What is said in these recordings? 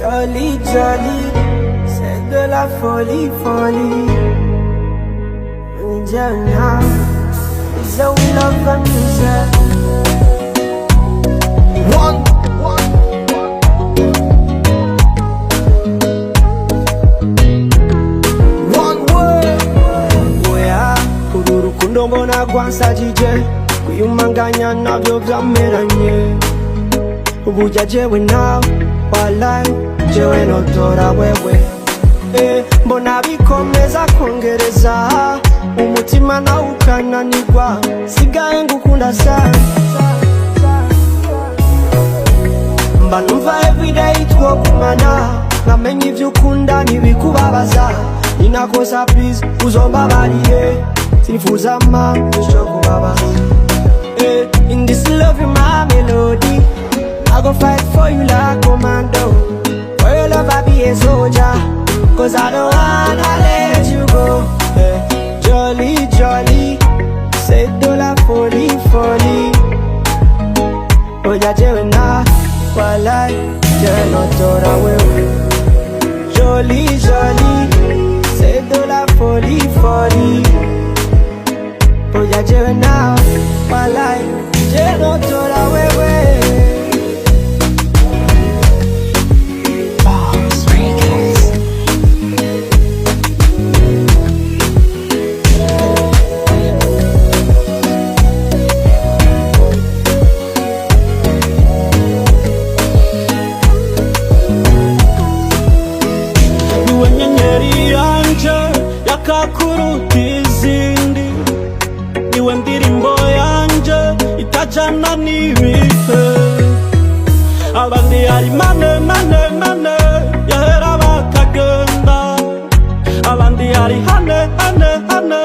Jolie, jolie, c'est de la folie, folie. Indiana, so we love the music. One word. Oya, uru rukundo mbona rwansajije, kwiyumanganya navyo vyameranye. Ubuja jewe nawe, walai, jewe notora wewe. Mbona bikomeza kongereza, umutima nawe ukananirwa, sigaye ngukunda sana. Mba numva everyday twogumana, nkamenya ivyo ukunda ntibikubabaza. Ninakosa please uzombabarire, sinifuza cyo kubabaza. In this love my melody, I go fight for you like commando. For your love I be a soldier, cause I don't wanna let you go. Jolie, jolie, c'est de la folie, folie. Oya jewe na, walai, jewe notora wewe. Jolie, jolie, c'est de la folie, folie. Oya jewe na, walai, jewe notora wewe. Kakuruta izindi, niwe ndirimbo yanje itajana n'ibihe. Abandi ari mane mane mane, yahera bakagenda. Abandi ari hane hane hane,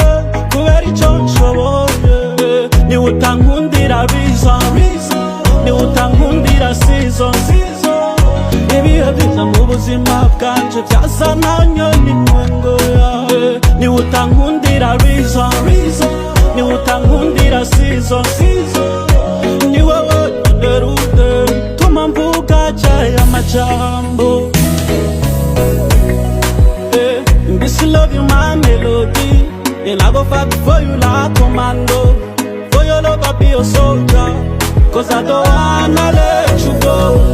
kubera icyo nshoboye. Niwe utankundira biza, niwe utankundira season. Ibihe biza mu buzima bwanje byazananye n'intwengo yawe. Niwe utankundira reason, niwe utankundira season. Niwe wenyine rude, tuma mvuga cyaya amajambo. In this love you my melody, and I go fight for you like commando. For your love I be a soldier, cause I don't wanna let you go.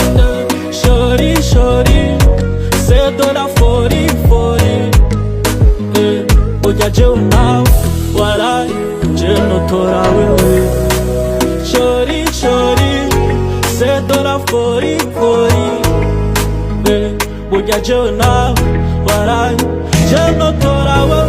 Shorty, shorty, c'est de la folie, folie. Oya jewe nawe, walai, jewe notora wewe. Shorty, shorty, c'est de la folie, folie. Oya jewe nawe, walai, jewe notora wewe.